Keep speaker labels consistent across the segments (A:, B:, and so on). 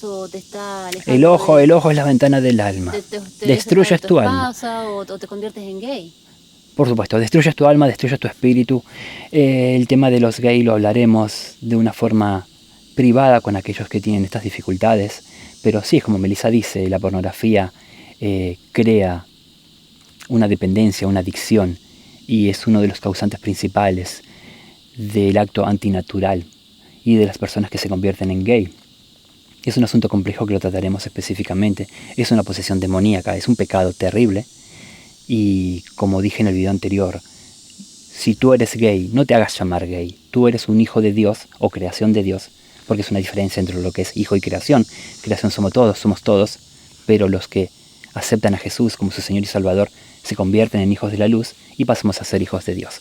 A: o te está
B: El
A: alejando
B: ojo, el ojo es la ventana del alma.
A: te
B: Destruyes
A: tu
B: tu alma.
A: esposa o te conviertes en gay.
B: Por supuesto, destruyes tu alma, destruyes tu espíritu. El tema de los gays lo hablaremos de una forma privada con aquellos que tienen estas dificultades. Pero sí, como Melissa dice, la pornografía crea una dependencia, una adicción, y es uno de los causantes principales del acto antinatural y de las personas que se convierten en gay. Es un asunto complejo que lo trataremos específicamente. Es una posesión demoníaca, es un pecado terrible. Y como dije en el video anterior, si tú eres gay, no te hagas llamar gay. Tú eres un hijo de Dios o creación de Dios, porque es una diferencia entre lo que es hijo y creación. Creación somos todos, pero los que aceptan a Jesús como su Señor y Salvador se convierten en hijos de la luz y pasamos a ser hijos de Dios.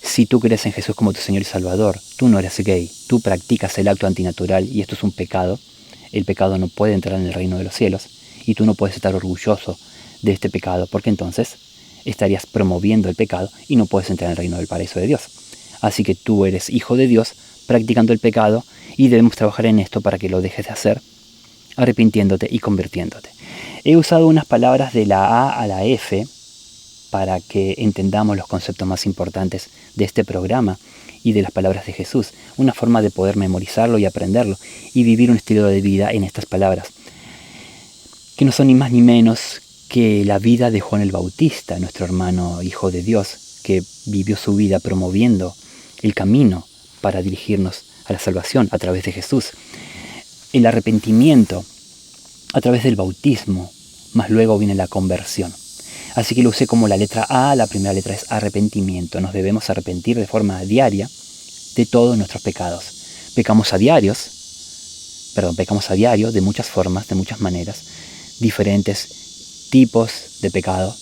B: Si tú crees en Jesús como tu Señor y Salvador, tú no eres gay, tú practicas el acto antinatural y esto es un pecado. El pecado no puede entrar en el reino de los cielos y tú no puedes estar orgulloso de este pecado porque entonces estarías promoviendo el pecado y no puedes entrar en el reino del paraíso de Dios. Así que tú eres hijo de Dios practicando el pecado y debemos trabajar en esto para que lo dejes de hacer, arrepintiéndote y convirtiéndote. He usado unas palabras de la A a la F para que entendamos los conceptos más importantes de este programa y de las palabras de Jesús, una forma de poder memorizarlo y aprenderlo y vivir un estilo de vida en estas palabras, que no son ni más ni menos que la vida de Juan el Bautista, nuestro hermano hijo de Dios, que vivió su vida promoviendo el camino para dirigirnos a la salvación a través de Jesús. El arrepentimiento a través del bautismo, más luego viene la conversión. Así que lo usé como la letra A, la primera letra es arrepentimiento. Nos debemos arrepentir de forma diaria de todos nuestros pecados. Pecamos a diario de muchas formas, de muchas maneras, diferentes tipos de pecado,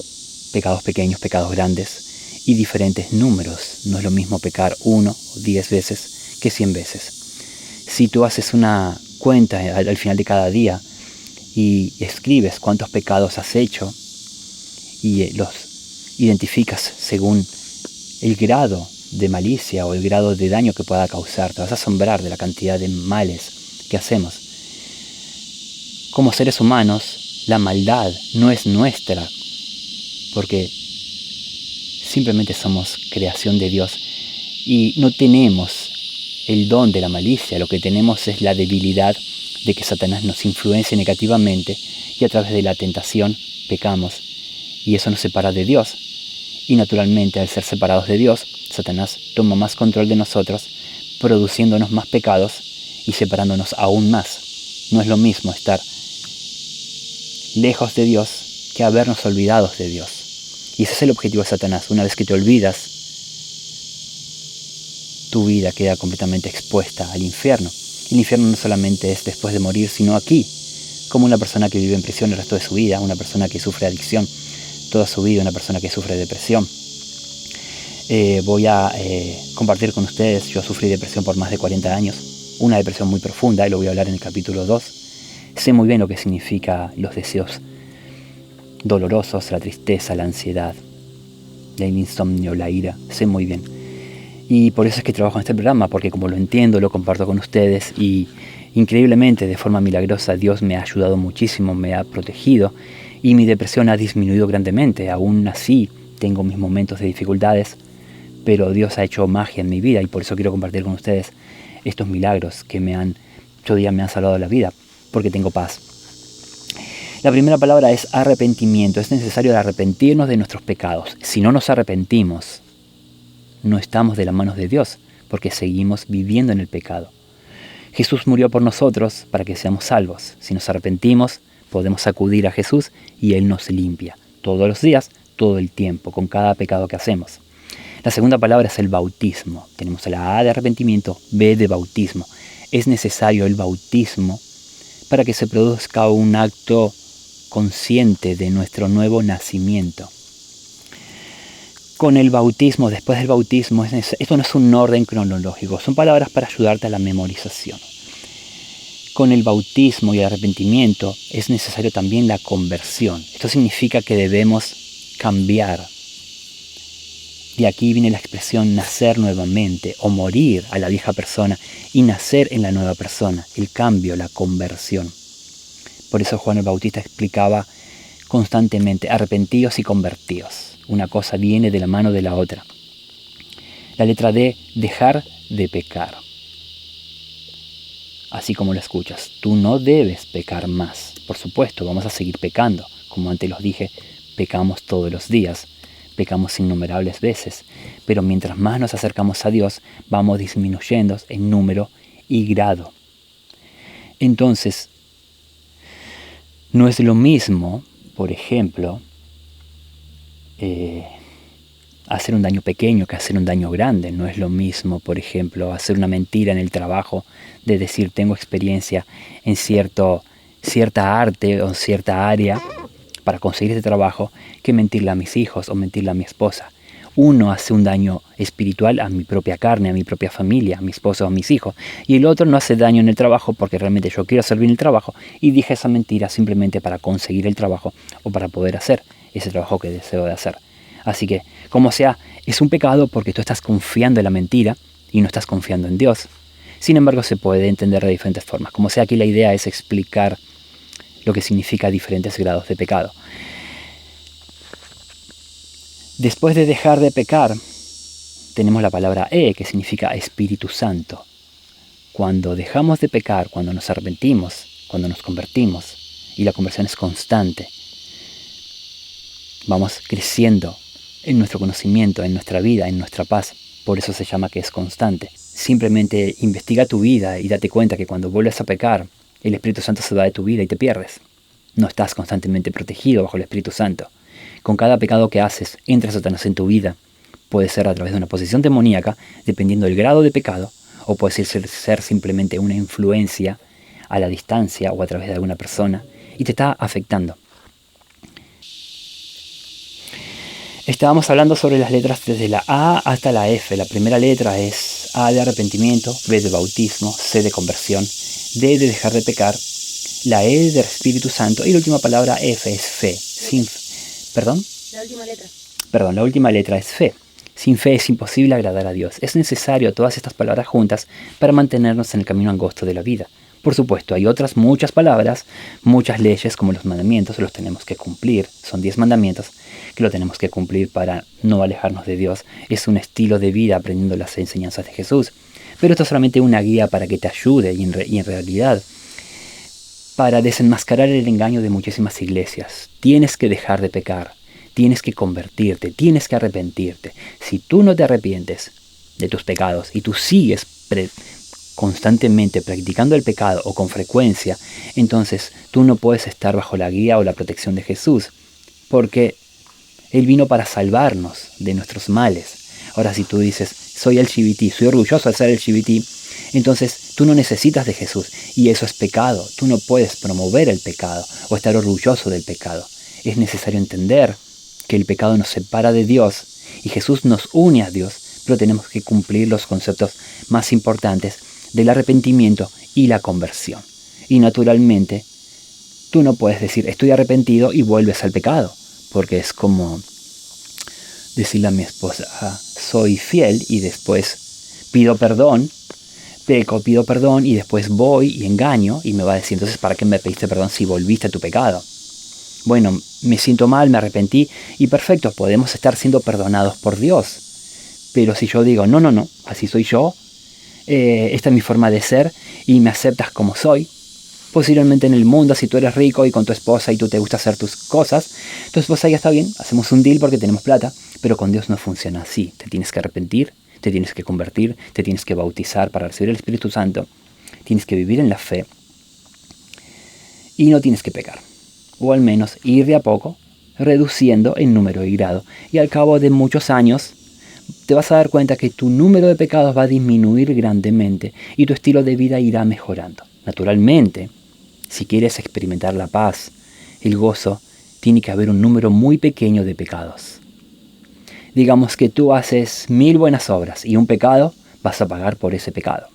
B: pecados pequeños, pecados grandes y diferentes números. No es lo mismo pecar 1 o 10 veces que 100 veces. Si tú haces una cuenta al final de cada día y escribes cuántos pecados has hecho y los identificas según el grado de malicia o el grado de daño que pueda causar, te vas a asombrar de la cantidad de males que hacemos. Como seres humanos, la maldad no es nuestra, porque simplemente somos creación de Dios y no tenemos el don de la malicia, lo que tenemos es la debilidad de que Satanás nos influencia negativamente y a través de la tentación pecamos y eso nos separa de Dios. Y naturalmente al ser separados de Dios, Satanás toma más control de nosotros, produciéndonos más pecados y separándonos aún más. No es lo mismo estar lejos de Dios que habernos olvidados de Dios. Y ese es el objetivo de Satanás. Una vez que te olvidas, tu vida queda completamente expuesta al infierno. El infierno no solamente es después de morir, sino aquí, como una persona que vive en prisión el resto de su vida, una persona que sufre adicción toda su vida, una persona que sufre depresión. Voy a compartir con ustedes, yo sufrí depresión por más de 40 años, una depresión muy profunda, y lo voy a hablar en el capítulo 2. Sé muy bien lo que significa los deseos dolorosos, la tristeza, la ansiedad, el insomnio, la ira, sé muy bien. Y por eso es que trabajo en este programa, porque como lo entiendo, lo comparto con ustedes y increíblemente, de forma milagrosa, Dios me ha ayudado muchísimo, me ha protegido y mi depresión ha disminuido grandemente. Aún así, tengo mis momentos de dificultades, pero Dios ha hecho magia en mi vida y por eso quiero compartir con ustedes estos milagros que me han salvado la vida, porque tengo paz. La primera palabra es arrepentimiento. Es necesario arrepentirnos de nuestros pecados. Si no nos arrepentimos, no estamos de las manos de Dios, porque seguimos viviendo en el pecado. Jesús murió por nosotros para que seamos salvos. Si nos arrepentimos, podemos acudir a Jesús y Él nos limpia. Todos los días, todo el tiempo, con cada pecado que hacemos. La segunda palabra es el bautismo. Tenemos la A de arrepentimiento, B de bautismo. Es necesario el bautismo para que se produzca un acto consciente de nuestro nuevo nacimiento. Con el bautismo, después del bautismo, esto no es un orden cronológico, son palabras para ayudarte a la memorización. Con el bautismo y el arrepentimiento es necesario también la conversión. Esto significa que debemos cambiar De aquí viene la expresión nacer nuevamente o morir a la vieja persona y nacer en la nueva persona, el cambio, la conversión. Por eso Juan el Bautista explicaba constantemente, arrepentíos y convertíos. Una cosa viene de la mano de la otra. La letra D, dejar de pecar. Así como lo escuchas, tú no debes pecar más. Por supuesto, vamos a seguir pecando. Como antes los dije, pecamos todos los días, pecamos innumerables veces. Pero mientras más nos acercamos a Dios, vamos disminuyendo en número y grado. Entonces, no es lo mismo, por ejemplo, hacer un daño pequeño que hacer un daño grande. No es lo mismo, por ejemplo, hacer una mentira en el trabajo, de decir tengo experiencia en cierta arte o cierta área para conseguir este trabajo, que mentirle a mis hijos o mentirle a mi esposa. Uno hace un daño espiritual a mi propia carne, a mi propia familia, a mi esposa o a mis hijos. Y el otro no hace daño en el trabajo porque realmente yo quiero hacer bien el trabajo y dije esa mentira simplemente para conseguir el trabajo o para poder hacer ese trabajo que deseo de hacer. Así que, como sea, es un pecado porque tú estás confiando en la mentira y no estás confiando en Dios. Sin embargo, se puede entender de diferentes formas. Como sea, aquí la idea es explicar lo que significa diferentes grados de pecado. Después de dejar de pecar, tenemos la palabra que significa Espíritu Santo. Cuando dejamos de pecar, cuando nos arrepentimos, cuando nos convertimos, y la conversión es constante, vamos creciendo en nuestro conocimiento, en nuestra vida, en nuestra paz. Por eso se llama que es constante. Simplemente investiga tu vida y date cuenta que cuando vuelves a pecar, el Espíritu Santo se va de tu vida y te pierdes. No estás constantemente protegido bajo el Espíritu Santo. Con cada pecado que haces, entra Satanás en tu vida. Puede ser a través de una posesión demoníaca, dependiendo del grado de pecado, o puede ser simplemente una influencia a la distancia o a través de alguna persona, y te está afectando. Estábamos hablando sobre las letras desde la A hasta la F. La primera letra es A de arrepentimiento, B de bautismo, C de conversión, D de dejar de pecar, la E de Espíritu Santo y la última palabra F es fe. La última letra es fe. Sin fe es imposible agradar a Dios. Es necesario todas estas palabras juntas para mantenernos en el camino angosto de la vida. Por supuesto, hay otras muchas palabras, muchas leyes como los mandamientos, los tenemos que cumplir. Son 10 mandamientos que lo tenemos que cumplir para no alejarnos de Dios. Es un estilo de vida aprendiendo las enseñanzas de Jesús. Pero esto es solamente una guía para que te ayude y en realidad para desenmascarar el engaño de muchísimas iglesias. Tienes que dejar de pecar, tienes que convertirte, tienes que arrepentirte. Si tú no te arrepientes de tus pecados y tú sigues constantemente practicando el pecado o con frecuencia, entonces tú no puedes estar bajo la guía o la protección de Jesús, porque Él vino para salvarnos de nuestros males. Ahora, si tú dices, soy LGBT, soy orgulloso de ser LGBT, entonces tú no necesitas de Jesús y eso es pecado. Tú no puedes promover el pecado o estar orgulloso del pecado. Es necesario entender que el pecado nos separa de Dios y Jesús nos une a Dios, pero tenemos que cumplir los conceptos más importantes del arrepentimiento y la conversión. Y naturalmente, tú no puedes decir estoy arrepentido y vuelves al pecado, porque es como decirle a mi esposa, soy fiel y después pido perdón, pido perdón y después voy y engaño y me va a decir, entonces ¿para qué me pediste perdón si volviste a tu pecado? Bueno, me siento mal, me arrepentí y perfecto, podemos estar siendo perdonados por Dios. Pero si yo digo, no, así soy yo, esta es mi forma de ser y me aceptas como soy, posiblemente en el mundo, si tú eres rico y con tu esposa y tú te gusta hacer tus cosas, tu esposa ya está bien, hacemos un deal porque tenemos plata, pero con Dios no funciona así. Te tienes que arrepentir, te tienes que convertir, te tienes que bautizar para recibir el Espíritu Santo, tienes que vivir en la fe y no tienes que pecar. O al menos ir de a poco, reduciendo en número y grado. Y al cabo de muchos años, te vas a dar cuenta que tu número de pecados va a disminuir grandemente y tu estilo de vida irá mejorando. Naturalmente, si quieres experimentar la paz, el gozo, tiene que haber un número muy pequeño de pecados. Digamos que tú haces 1000 buenas obras y un pecado, vas a pagar por ese pecado.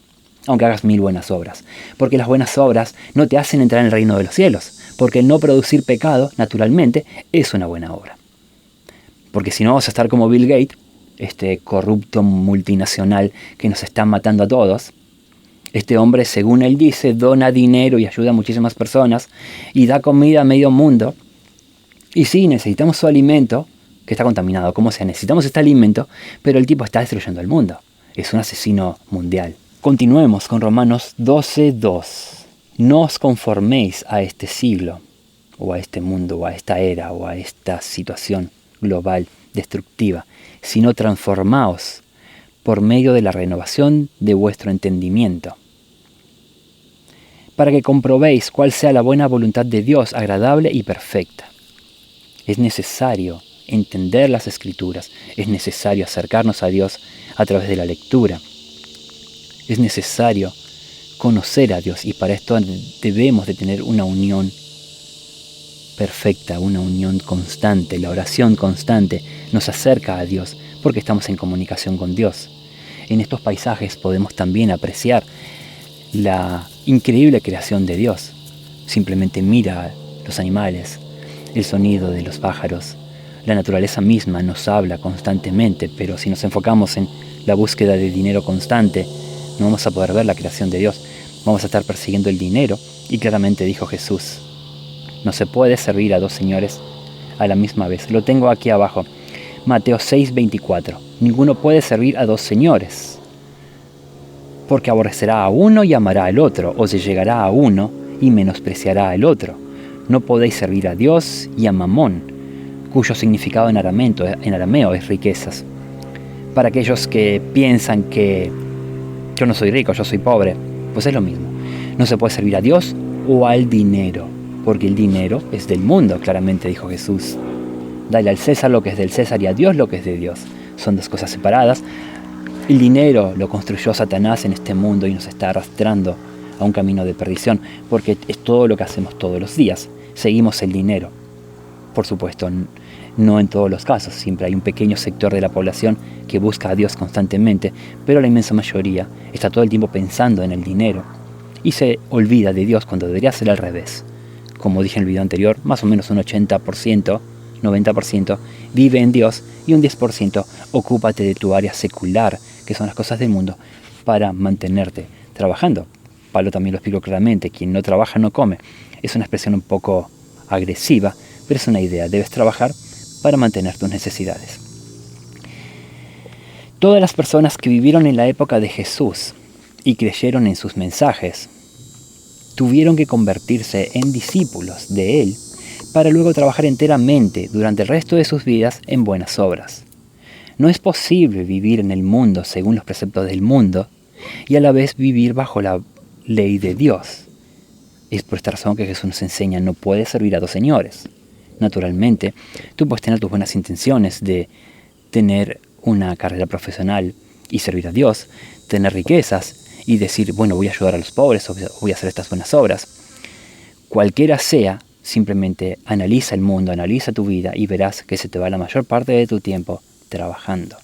B: Aunque hagas 1000 buenas obras. Porque las buenas obras no te hacen entrar en el reino de los cielos. Porque el no producir pecado, naturalmente, es una buena obra. Porque si no vas a estar como Bill Gates, este corrupto multinacional que nos está matando a todos. Este hombre, según él dice, dona dinero y ayuda a muchísimas personas y da comida a medio mundo. Y sí, necesitamos su alimento, que está contaminado, como sea, necesitamos este alimento, pero el tipo está destruyendo el mundo. Es un asesino mundial. Continuemos con Romanos 12:2. No os conforméis a este siglo, o a este mundo, o a esta era, o a esta situación global destructiva, sino transformaos por medio de la renovación de vuestro entendimiento, para que comprobéis cuál sea la buena voluntad de Dios, agradable y perfecta. Es necesario entender las Escrituras, es necesario acercarnos a Dios a través de la lectura, es necesario conocer a Dios, y para esto debemos de tener una unión perfecta, una unión constante. La oración constante nos acerca a Dios porque estamos en comunicación con Dios. En estos paisajes podemos también apreciar la increíble creación de Dios. Simplemente mira los animales, el sonido de los pájaros. La naturaleza misma nos habla constantemente, pero si nos enfocamos en la búsqueda de dinero constante, no vamos a poder ver la creación de Dios. Vamos a estar persiguiendo el dinero, y claramente dijo Jesús: no se puede servir a dos señores a la misma vez. Lo tengo aquí abajo. Mateo 6:24. Ninguno puede servir a dos señores, porque aborrecerá a uno y amará al otro, o se llegará a uno y menospreciará al otro. No podéis servir a Dios y a Mamón, cuyo significado en arameo es riquezas. Para aquellos que piensan que yo no soy rico, yo soy pobre, pues es lo mismo. No se puede servir a Dios o al dinero, porque el dinero es del mundo, claramente dijo Jesús. Dale al César lo que es del César y a Dios lo que es de Dios. Son dos cosas separadas. El dinero lo construyó Satanás en este mundo y nos está arrastrando a un camino de perdición, porque es todo lo que hacemos todos los días. Seguimos el dinero. Por supuesto, no en todos los casos. Siempre hay un pequeño sector de la población que busca a Dios constantemente, pero la inmensa mayoría está todo el tiempo pensando en el dinero y se olvida de Dios cuando debería ser al revés. Como dije en el video anterior, más o menos un 80%, 90% vive en Dios y un 10% ocúpate de tu área secular, que son las cosas del mundo, para mantenerte trabajando. Pablo también lo explicó claramente: quien no trabaja no come. Es una expresión un poco agresiva, pero es una idea. Debes trabajar para mantener tus necesidades. Todas las personas que vivieron en la época de Jesús y creyeron en sus mensajes tuvieron que convertirse en discípulos de Él para luego trabajar enteramente durante el resto de sus vidas en buenas obras. No es posible vivir en el mundo según los preceptos del mundo y a la vez vivir bajo la ley de Dios. Es por esta razón que Jesús nos enseña: no puedes servir a dos señores. Naturalmente, tú puedes tener tus buenas intenciones de tener una carrera profesional y servir a Dios, tener riquezas y decir, bueno, voy a ayudar a los pobres o voy a hacer estas buenas obras. Cualquiera sea, simplemente analiza el mundo, analiza tu vida y verás que se te va la mayor parte de tu tiempo trabajando.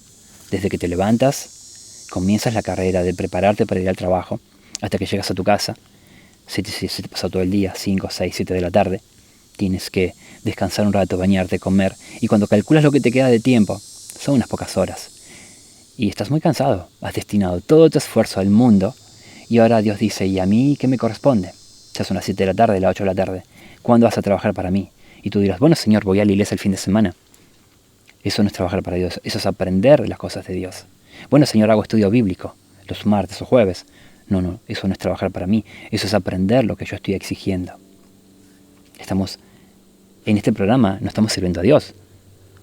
B: Desde que te levantas, comienzas la carrera de prepararte para ir al trabajo, hasta que llegas a tu casa. Se te pasa todo el día, 5, 6, 7 de la tarde. Tienes que descansar un rato, bañarte, comer. Y cuando calculas lo que te queda de tiempo, son unas pocas horas. Y estás muy cansado. Has destinado todo tu esfuerzo al mundo. Y ahora Dios dice: ¿y a mí qué me corresponde? Ya son las 7 de la tarde, las 8 de la tarde. ¿Cuándo vas a trabajar para mí? Y tú dirás: bueno, Señor, voy a la iglesia el fin de semana. Eso no es trabajar para Dios. Eso es aprender las cosas de Dios. Bueno, Señor, hago estudio bíblico los martes o jueves. No, eso no es trabajar para mí. Eso es aprender lo que yo estoy exigiendo. Estamos en este programa, no estamos sirviendo a Dios.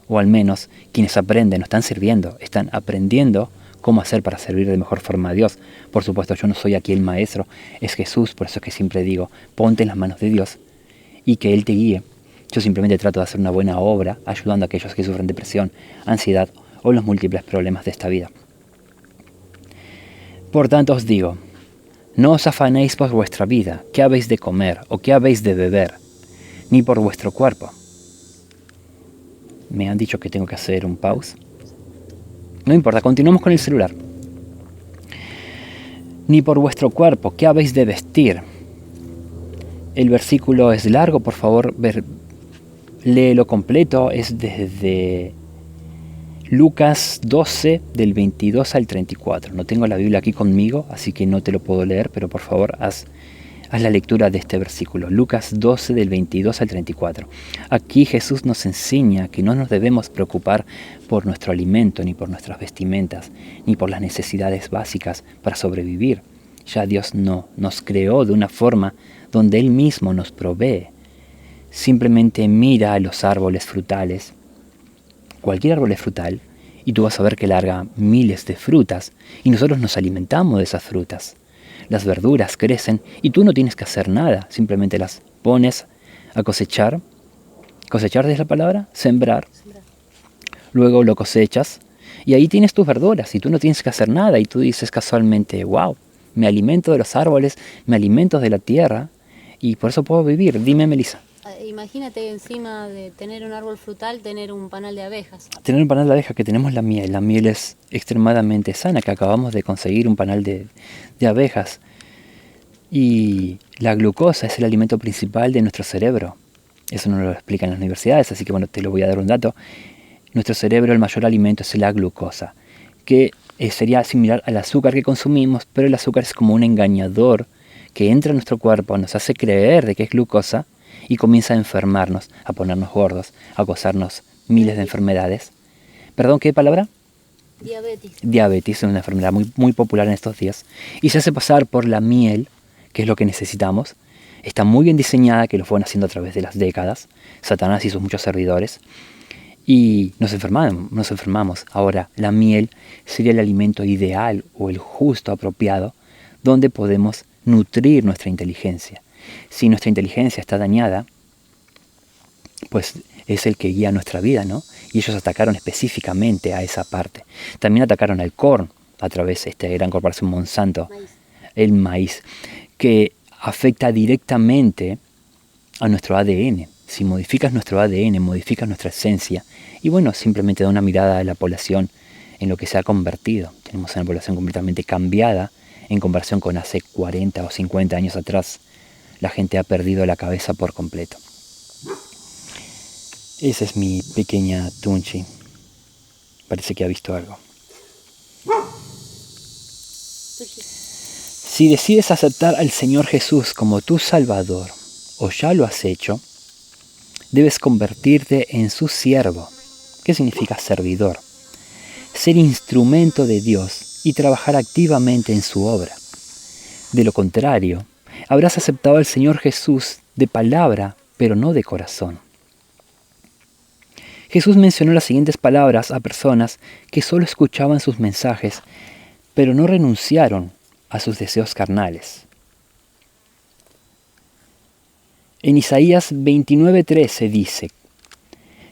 B: O al menos quienes aprenden no están sirviendo, están aprendiendo cómo hacer para servir de mejor forma a Dios. Por supuesto, yo no soy aquí el maestro, es Jesús, por eso es que siempre digo, ponte en las manos de Dios y que Él te guíe. Yo simplemente trato de hacer una buena obra ayudando a aquellos que sufren depresión, ansiedad o los múltiples problemas de esta vida. Por tanto os digo, no os afanéis por vuestra vida, qué habéis de comer o qué habéis de beber, ni por vuestro cuerpo. Me han dicho que tengo que hacer un pause. No importa, continuamos con el celular. Ni por vuestro cuerpo, ¿qué habéis de vestir? El versículo es largo, por favor, léelo completo. Es desde Lucas 12 del 22 al 34. No tengo la Biblia aquí conmigo, así que no te lo puedo leer, pero por favor haz la lectura de este versículo. Lucas 12 del 22 al 34. Aquí Jesús nos enseña que no nos debemos preocupar por nuestro alimento, ni por nuestras vestimentas, ni por las necesidades básicas para sobrevivir. Ya Dios no nos creó de una forma donde Él mismo nos provee. Simplemente mira a los árboles frutales. Cualquier árbol es frutal y tú vas a ver que larga miles de frutas y nosotros nos alimentamos de esas frutas. Las verduras crecen y tú no tienes que hacer nada, simplemente las pones a cosechar. ¿Cosechar es la palabra? Sembrar. Luego lo cosechas y ahí tienes tus verduras y tú no tienes que hacer nada y tú dices casualmente, wow, me alimento de los árboles, me alimento de la tierra y por eso puedo vivir. Dime, Melissa.
A: Imagínate encima de tener un árbol frutal, tener un panal de abejas.
B: Tener un panal de abejas, que tenemos la miel es extremadamente sana, que acabamos de conseguir un panal de abejas. Y la glucosa es el alimento principal de nuestro cerebro. Eso no lo explican las universidades, así que bueno, te lo voy a dar un dato. Nuestro cerebro, el mayor alimento es la glucosa, que sería similar al azúcar que consumimos, pero el azúcar es como un engañador que entra en nuestro cuerpo, nos hace creer de que es glucosa, y comienza a enfermarnos, a ponernos gordos, a causarnos miles de enfermedades. ¿Perdón, qué palabra?
A: Diabetes.
B: Diabetes es una enfermedad muy, muy popular en estos días. Y se hace pasar por la miel, que es lo que necesitamos. Está muy bien diseñada, que lo fueron haciendo a través de las décadas. Satanás y sus muchos servidores. Y nos enfermamos. Ahora, la miel sería el alimento ideal o el justo, apropiado, donde podemos nutrir nuestra inteligencia. Si nuestra inteligencia está dañada, pues es el que guía nuestra vida, ¿no? Y ellos atacaron específicamente a esa parte. También atacaron al corn a través de esta gran corporación Monsanto, el maíz, que afecta directamente a nuestro ADN. Si modificas nuestro ADN, modificas nuestra esencia. Y bueno, simplemente da una mirada a la población en lo que se ha convertido. Tenemos una población completamente cambiada en comparación con hace 40 o 50 años atrás. La gente ha perdido la cabeza por completo. Esa es mi pequeña Tunchi. Parece que ha visto algo. Si decides aceptar al Señor Jesús como tu Salvador, o ya lo has hecho, debes convertirte en su siervo. ¿Qué significa servidor? Ser instrumento de Dios y trabajar activamente en su obra. De lo contrario, habrás aceptado al Señor Jesús de palabra, pero no de corazón. Jesús mencionó las siguientes palabras a personas que solo escuchaban sus mensajes, pero no renunciaron a sus deseos carnales. En Isaías 29:13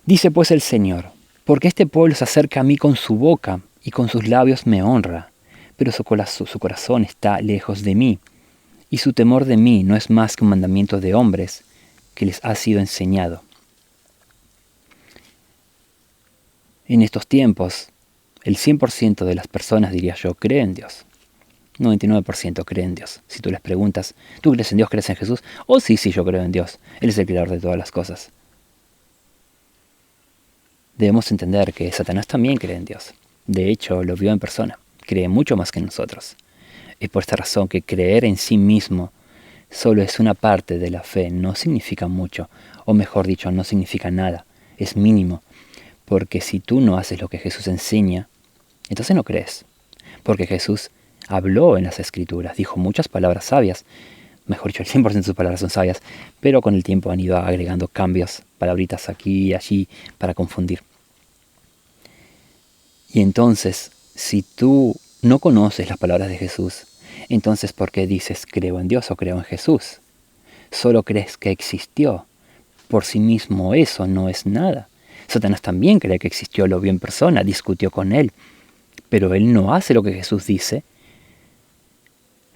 B: dice pues el Señor, porque este pueblo se acerca a mí con su boca y con sus labios me honra, pero su corazón está lejos de mí. Y su temor de mí no es más que un mandamiento de hombres que les ha sido enseñado. En estos tiempos, el 100% de las personas, diría yo, cree en Dios. 99% cree en Dios. Si tú les preguntas, ¿tú crees en Dios, crees en Jesús? Oh, sí, yo creo en Dios. Él es el creador de todas las cosas. Debemos entender que Satanás también cree en Dios. De hecho, lo vio en persona. Cree mucho más que nosotros. Es por esta razón que creer en sí mismo solo es una parte de la fe, no significa mucho, o mejor dicho, no significa nada, es mínimo, porque si tú no haces lo que Jesús enseña, entonces no crees, porque Jesús habló en las Escrituras, dijo muchas palabras sabias, mejor dicho, el 100% de sus palabras son sabias, pero con el tiempo han ido agregando cambios, palabritas aquí y allí, para confundir. Y entonces, si tú no conoces las palabras de Jesús, entonces ¿por qué dices creo en Dios o creo en Jesús? Solo crees que existió. Por sí mismo eso no es nada. Satanás también cree que existió, lo vio en persona, discutió con él, pero él no hace lo que Jesús dice,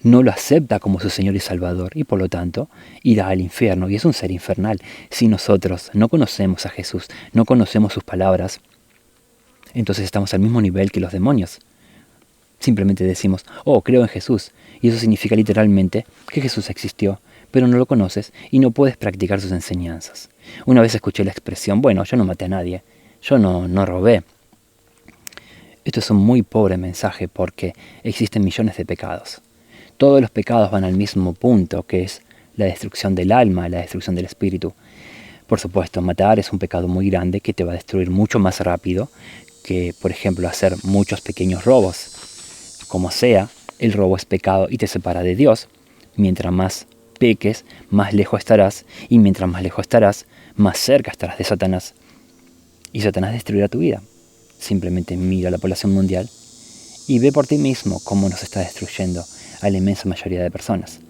B: no lo acepta como su Señor y Salvador y por lo tanto irá al infierno y es un ser infernal. Si nosotros no conocemos a Jesús, no conocemos sus palabras, entonces estamos al mismo nivel que los demonios. Simplemente decimos, oh, creo en Jesús, y eso significa literalmente que Jesús existió, pero no lo conoces y no puedes practicar sus enseñanzas. Una vez escuché la expresión, bueno, yo no maté a nadie, yo no robé. Esto es un muy pobre mensaje porque existen millones de pecados. Todos los pecados van al mismo punto, que es la destrucción del alma, la destrucción del espíritu. Por supuesto, matar es un pecado muy grande que te va a destruir mucho más rápido que, por ejemplo, hacer muchos pequeños robos. Como sea, el robo es pecado y te separa de Dios. Mientras más peques, más lejos estarás, y mientras más lejos estarás, más cerca estarás de Satanás. Y Satanás destruirá tu vida. Simplemente mira a la población mundial y ve por ti mismo cómo nos está destruyendo a la inmensa mayoría de personas.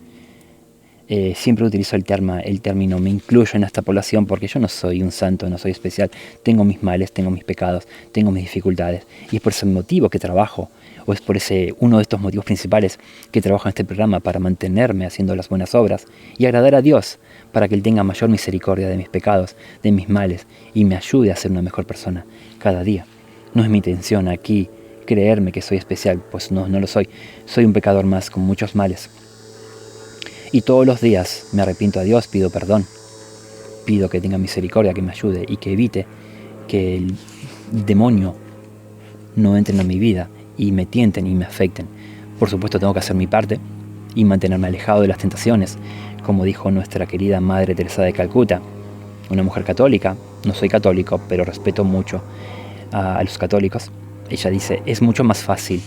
B: Siempre utilizo el término me incluyo en esta población porque yo no soy un santo, no soy especial. Tengo mis males, tengo mis pecados, tengo mis dificultades. Y es por ese motivo que trabajo, o es por uno de estos motivos principales que trabajo en este programa, para mantenerme haciendo las buenas obras y agradar a Dios, para que Él tenga mayor misericordia de mis pecados, de mis males, y me ayude a ser una mejor persona cada día. No es mi intención aquí creerme que soy especial, pues no lo soy. Soy un pecador más con muchos males. Y todos los días me arrepiento a Dios, pido perdón, pido que tenga misericordia, que me ayude y que evite que el demonio no entre en mi vida y me tienten y me afecten. Por supuesto tengo que hacer mi parte y mantenerme alejado de las tentaciones, como dijo nuestra querida Madre Teresa de Calcuta, una mujer católica. No soy católico, pero respeto mucho a los católicos. Ella dice, es mucho más fácil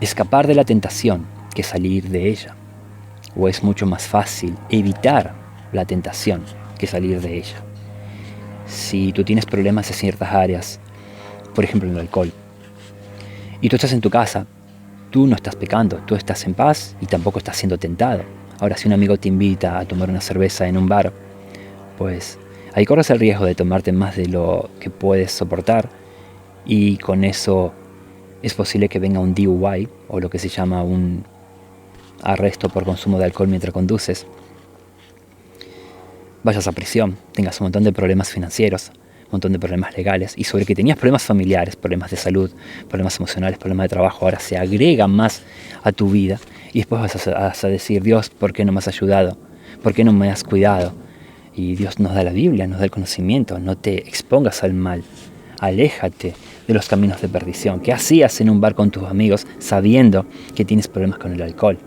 B: escapar de la tentación que salir de ella. O es mucho más fácil evitar la tentación que salir de ella. Si tú tienes problemas en ciertas áreas, por ejemplo en el alcohol, y tú estás en tu casa, tú no estás pecando, tú estás en paz y tampoco estás siendo tentado. Ahora, si un amigo te invita a tomar una cerveza en un bar, pues ahí corres el riesgo de tomarte más de lo que puedes soportar, y con eso es posible que venga un DUI, o lo que se llama un arresto por consumo de alcohol mientras conduces. Vayas a prisión, tengas un montón de problemas financieros, un montón de problemas legales, y sobre que tenías problemas familiares, problemas de salud, problemas emocionales, problemas de trabajo, ahora se agregan más a tu vida, y después vas a decir, Dios, ¿por qué no me has ayudado? ¿Por qué no me has cuidado? Y Dios nos da la Biblia, nos da el conocimiento. No te expongas al mal, aléjate de los caminos de perdición. ¿Qué hacías en un bar con tus amigos sabiendo que tienes problemas con el alcohol?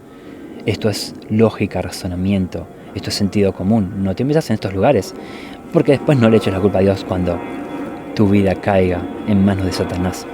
B: Esto es lógica, razonamiento, esto es sentido común. No te metas en estos lugares, porque después no le eches la culpa a Dios cuando tu vida caiga en manos de Satanás.